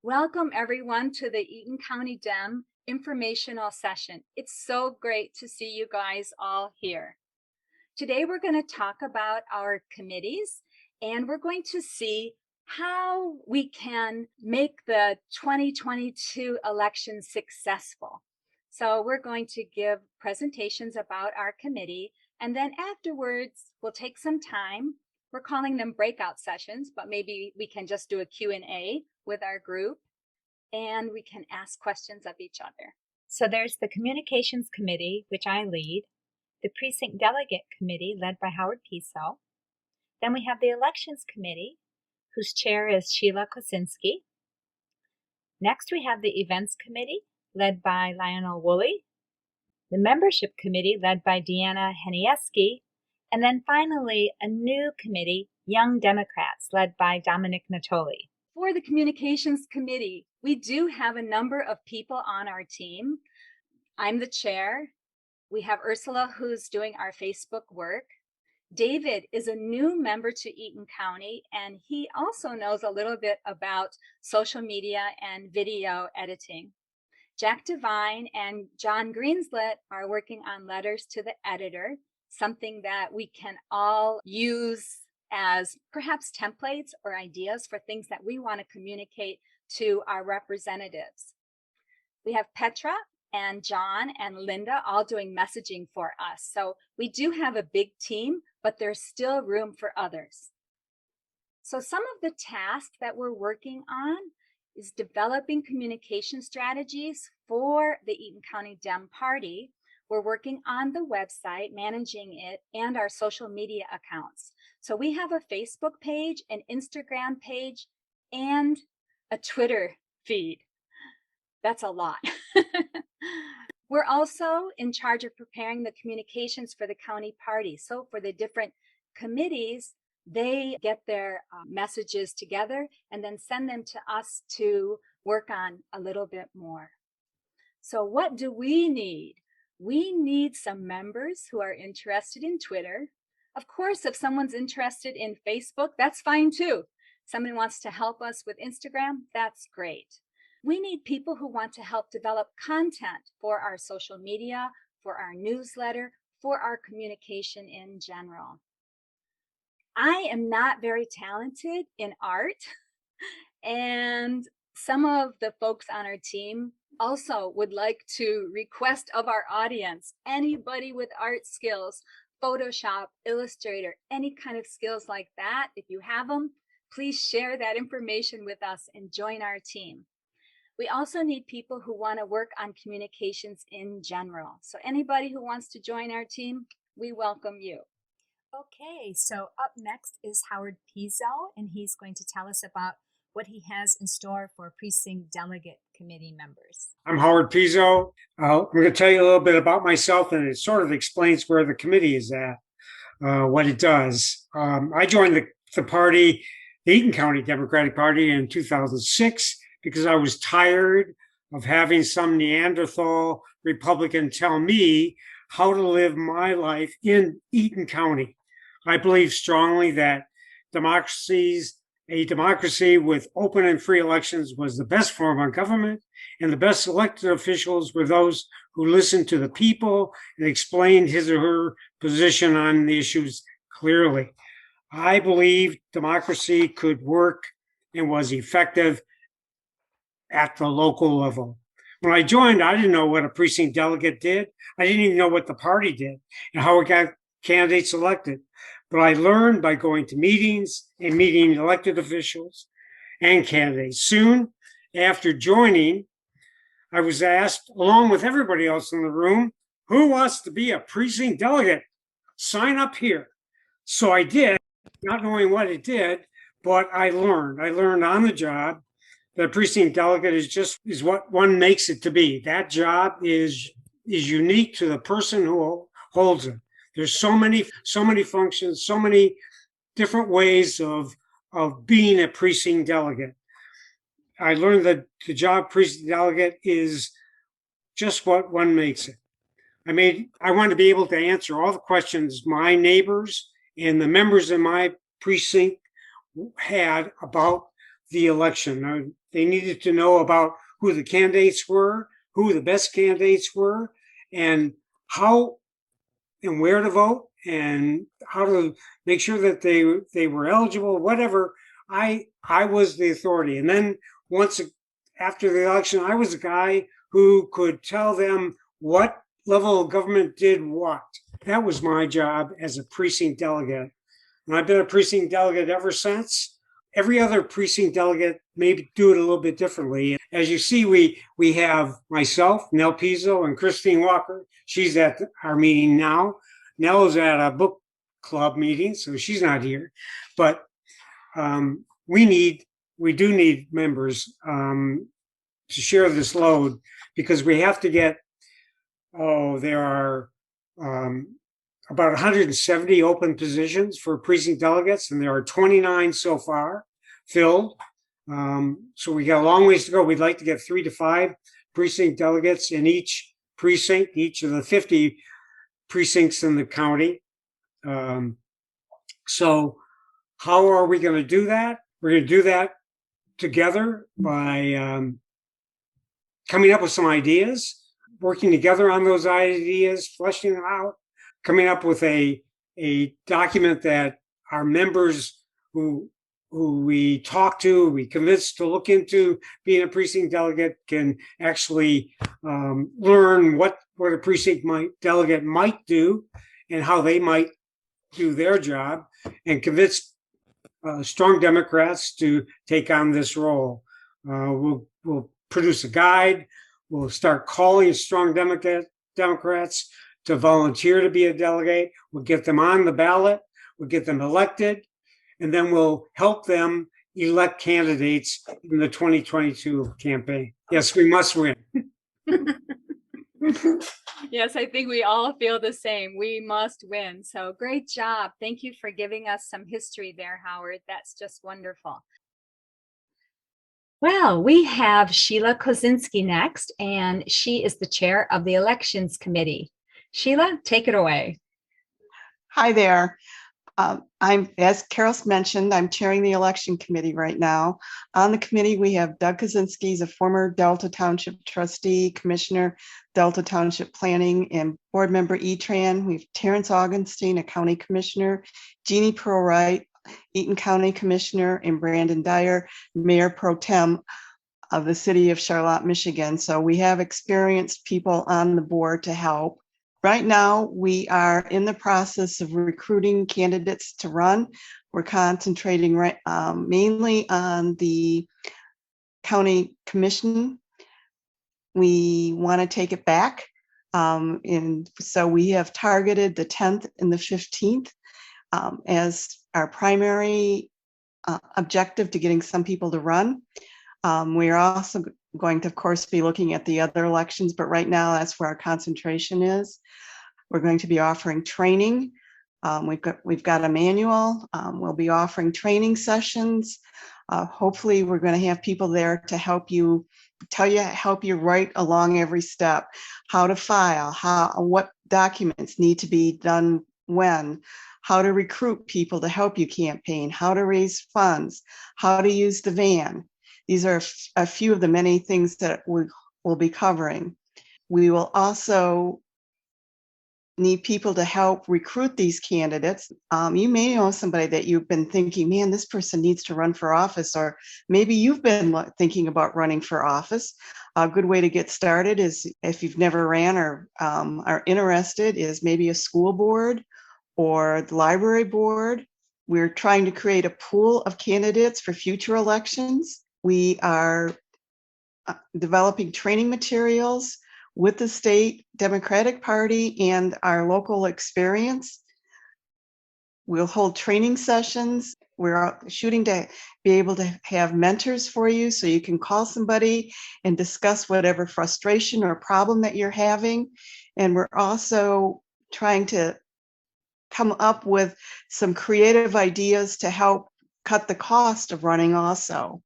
Welcome everyone to the Eaton County Dem informational session. It's so great to see you guys all here. Today we're going to talk about our committees and we're going to see how we can make the 2022 election successful. So we're going to give presentations about our committee, and then afterwards we'll take some time. We're calling them breakout sessions, but maybe we can just do a Q&A with our group and we can ask questions of each other. So there's the Communications Committee, which I lead, the Precinct Delegate Committee, led by Howard Piso. Then we have the Elections Committee, whose chair is Sheila Kosinski. Next, we have the Events Committee, led by Lionel Woolley, the Membership Committee, led by Deanna Henieski, and then finally, a new committee, Young Democrats, led by Dominic Natoli. For the Communications Committee, we do have a number of people on our team. I'm the chair. We have Ursula, who's doing our Facebook work. David is a new member to Eaton County, and he also knows a little bit about social media and video editing. Jack Devine and John Greenslet are working on letters to the editor, something that we can all use as perhaps templates or ideas for things that we want to communicate to our representatives. We have Petra and John and Linda all doing messaging for us. So we do have a big team, but there's still room for others. So some of the tasks that we're working on is developing communication strategies for the Eaton County Dem Party. We're working on the website, managing it, and our social media accounts. So we have a Facebook page, an Instagram page, and a Twitter feed. That's a lot. We're also in charge of preparing the communications for the county party. So for the different committees, they get their messages together and then send them to us to work on a little bit more. So what do we need? We need some members who are interested in Twitter. Of course, if someone's interested in Facebook, that's fine too. Someone wants to help us with Instagram, that's great. We need people who want to help develop content for our social media, for our newsletter, for our communication in general. I am not very talented in art, and some of the folks on our team also would like to request of our audience, anybody with art skills, Photoshop, Illustrator, any kind of skills like that, if you have them, please share that information with us and join our team. We also need people who want to work on communications in general. So anybody who wants to join our team, we welcome you. Okay, so up next is Howard Piso, and he's going to tell us about what he has in store for Precinct Delegate Committee members. I'm Howard Piso. I'm going to tell you a little bit about myself, and it sort of explains where the committee is at, what it does. I joined the party, the Eaton County Democratic Party, in 2006 because I was tired of having some Neanderthal Republican tell me how to live my life in Eaton County. I believe strongly that a democracy with open and free elections was the best form of government, and the best elected officials were those who listened to the people and explained his or her position on the issues clearly. I believe democracy could work and was effective at the local level. When I joined, I didn't know what a precinct delegate did. I didn't even know what the party did and how it got candidates elected. But I learned by going to meetings and meeting elected officials and candidates. Soon after joining, I was asked, along with everybody else in the room, who wants to be a precinct delegate? Sign up here. So I did, not knowing what it did, but I learned on the job that a precinct delegate is what one makes it to be. That job is unique to the person who holds it. There's so many functions, so many different ways of being a precinct delegate. I learned that the job precinct delegate is just what one makes it. I want to be able to answer all the questions my neighbors and the members in my precinct had about the election. They needed to know about who the candidates were, who the best candidates were, and how and where to vote, and how to make sure that they were eligible, whatever. I was the authority. And then once after the election, I was the guy who could tell them what level of government did what. That was my job as a precinct delegate. And I've been a precinct delegate ever since. Every other precinct delegate maybe do it a little bit differently. As you see, we have myself, Nell Pizzo, and Christine Walker. She's at our meeting now. Nell is at a book club meeting, so she's not here. But we do need members to share this load, because we have to get, there are about 170 open positions for precinct delegates, and there are 29 so far filled. So we got a long ways to go. We'd like to get 3 to 5 precinct delegates in each precinct, each of the 50 precincts in the county. So how are we going to do that? We're going to do that together by coming up with some ideas, working together on those ideas, fleshing them out, coming up with a document that our members who we talk to, we convince to look into being a precinct delegate, can actually learn what a precinct delegate might do and how they might do their job, and convince strong Democrats to take on this role. We'll produce a guide. We'll start calling strong Democrats to volunteer to be a delegate. We'll get them on the ballot. We'll get them elected. And then we'll help them elect candidates in the 2022 campaign. Yes, we must win. Yes, I think we all feel the same. We must win. So great job. Thank you for giving us some history there, Howard. That's just wonderful. Well, we have Sheila Kozinski next, and she is the chair of the Elections Committee. Sheila, take it away. Hi there. As Carol's mentioned, I'm chairing the election committee right now. On the committee, we have Doug Kozinski, he's a former Delta Township trustee, commissioner, Delta Township Planning, and board member ETRAN. We have Terrence Augenstein, a county commissioner, Jeannie Pearl-Wright, Eaton County Commissioner, and Brandon Dyer, Mayor Pro Tem of the city of Charlotte, Michigan. So we have experienced people on the board to help. Right now, we are in the process of recruiting candidates to run. We're concentrating mainly on the county commission. We want to take it back. And so we have targeted the 10th and the 15th as our primary objective to getting some people to run. We are also going to, of course, be looking at the other elections, but right now that's where our concentration is. We're going to be offering training. We've got a manual. We'll be offering training sessions. Hopefully, we're going to have people there to help you right along every step, how to file, what documents need to be done when, how to recruit people to help you campaign, how to raise funds, how to use the van. These are a few of the many things that we will be covering. We will also need people to help recruit these candidates. You may know somebody that you've been thinking, man, this person needs to run for office, or maybe you've been thinking about running for office. A good way to get started is, if you've never ran or are interested, is maybe a school board or the library board. We're trying to create a pool of candidates for future elections. We are developing training materials with the state Democratic Party and our local experience. We'll hold training sessions. We're shooting to be able to have mentors for you, so you can call somebody and discuss whatever frustration or problem that you're having. And we're also trying to come up with some creative ideas to help cut the cost of running also.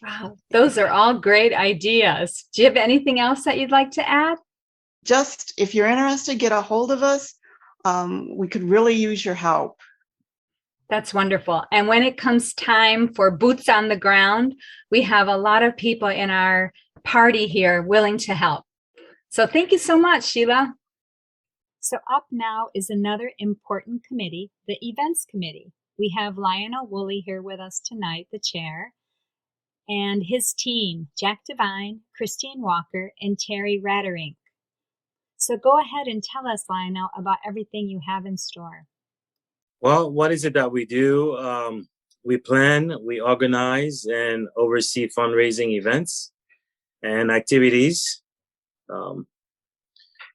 Wow, those are all great ideas. Do you have anything else that you'd like to add? Just, if you're interested, get a hold of us. We could really use your help. That's wonderful. And when it comes time for boots on the ground, we have a lot of people in our party here willing to help. So thank you so much, Sheila. So up now is another important committee, the Events Committee. We have Lionel Woolley here with us tonight, the chair, and his team, Jack Devine, Christine Walker, and Terry Ratterink. So go ahead and tell us, Lionel, about everything you have in store. Well, what is it that we do? We plan, we organize, and oversee fundraising events and activities.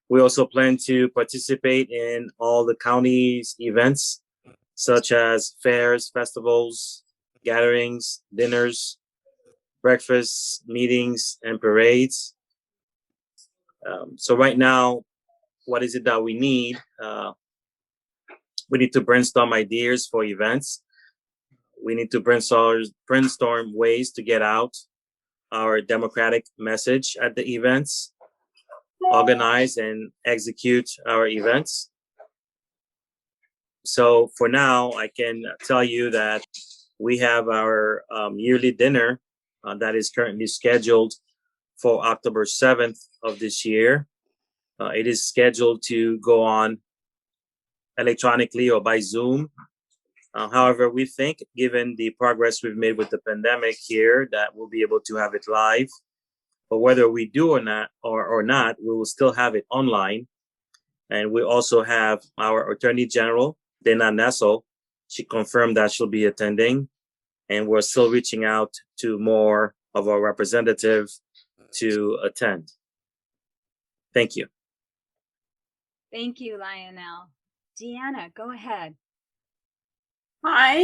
We also plan to participate in all the county's events, such as fairs, festivals, gatherings, dinners, breakfasts, meetings, and parades. So right now, what is it that we need? We need to brainstorm ideas for events. We need to brainstorm ways to get out our democratic message at the events, organize and execute our events. So for now, I can tell you that we have our yearly dinner that is currently scheduled for October 7th of this year. It is scheduled to go on electronically or by Zoom. However, we think, given the progress we've made with the pandemic here, that we'll be able to have it live. But whether we do or not, we will still have it online. And we also have our Attorney General, Dana Nessel. She confirmed that she'll be attending. And we're still reaching out to more of our representatives to attend. Thank you. Thank you, Lionel. Deanna, go ahead. Hi,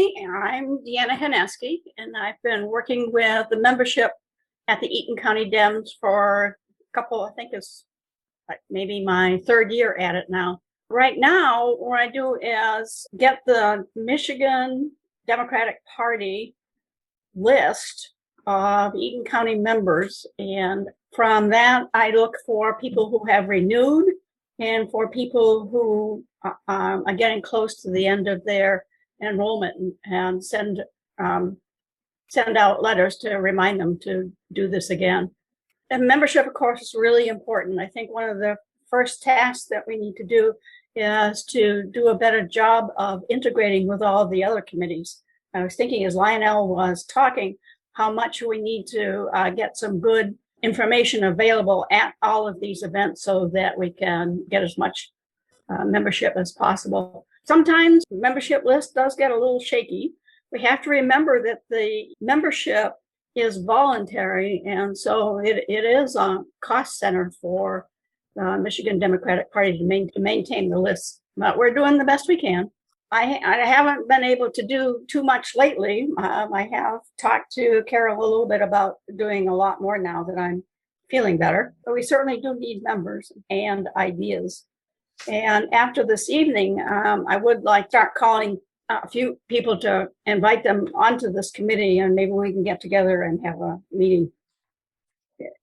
I'm Deanna Haneski, and I've been working with the membership at the Eaton County Dems for a couple, I think it's like maybe my third year at it now. Right now, what I do is get the Michigan Democratic Party list of Eaton County members, and from that, I look for people who have renewed and for people who are getting close to the end of their enrollment, and send out letters to remind them to do this again. And membership, of course, is really important. I think one of the first tasks that we need to do is to do a better job of integrating with all the other committees. I was thinking as Lionel was talking, how much we need to get some good information available at all of these events so that we can get as much membership as possible. Sometimes membership list does get a little shaky. We have to remember that the membership is voluntary, and so it is a cost center for the Michigan Democratic Party to maintain the list. But we're doing the best we can. I haven't been able to do too much lately. I have talked to Carol a little bit about doing a lot more now that I'm feeling better, but we certainly do need members and ideas. And after this evening, I would like to start calling a few people to invite them onto this committee, and maybe we can get together and have a meeting,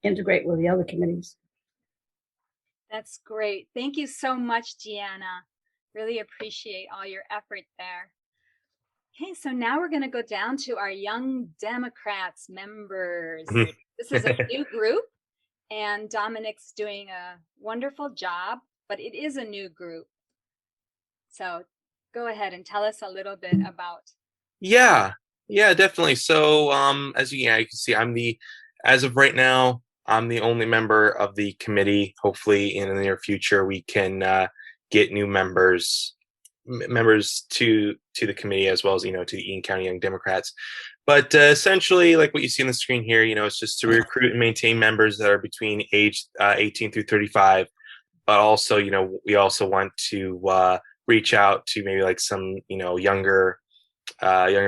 integrate with the other committees. That's great. Thank you so much, Deanna. Really appreciate all your effort there. Okay, so now we're going to go down to our Young Democrats members. This is a new group, and Dominic's doing a wonderful job, but it is a new group. So go ahead and tell us a little bit about. Yeah, definitely. So as you can see, as of right now, I'm the only member of the committee. Hopefully in the near future, we can get new members to the committee, as well as, to the Eaton County Young Democrats. But essentially, like what you see on the screen here, it's just to recruit and maintain members that are between age 18 through 35. But also, we also want to reach out to maybe like some, younger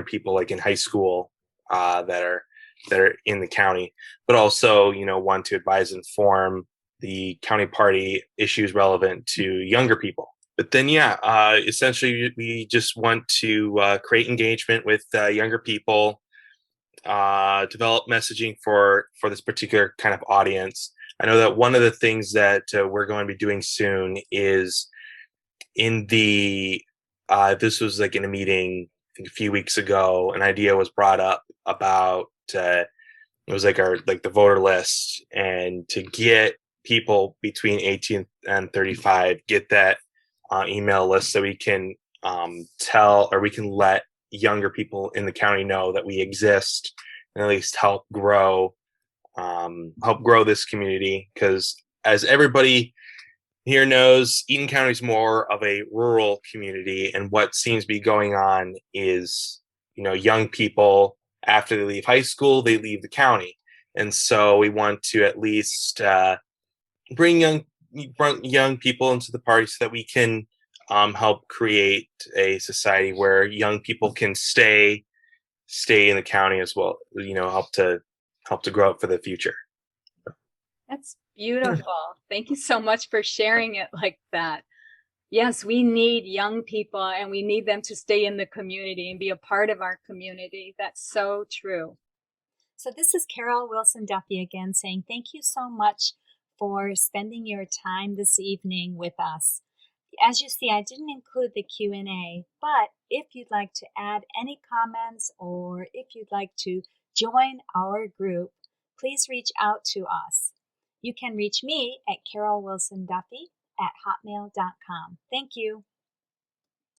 people like in high school that are in the county, but also, want to advise and inform the county party issues relevant to younger people. But then, essentially, we just want to create engagement with younger people, develop messaging for this particular kind of audience. I know that one of the things that we're going to be doing soon is this was like in a meeting think a few weeks ago, an idea was brought up about it was like the voter list, and to get people between 18 and 35 get that email list so we can we can let younger people in the county know that we exist, and at least help grow this community, because as everybody here knows, Eaton County is more of a rural community, and what seems to be going on is, young people, after they leave high school, they leave the county. And so we want to at least bring young people into the party so that we can help create a society where young people can stay in the county as well, help to grow up for the future. That's beautiful. Thank you so much for sharing it like that. Yes, we need young people, and we need them to stay in the community and be a part of our community. That's so true. So this is Carol Wilson Duffy again saying thank you so much for spending your time this evening with us. As you see, I didn't include the Q&A, but if you'd like to add any comments or if you'd like to join our group, please reach out to us. You can reach me at carolwilsonduffy@hotmail.com. Thank you.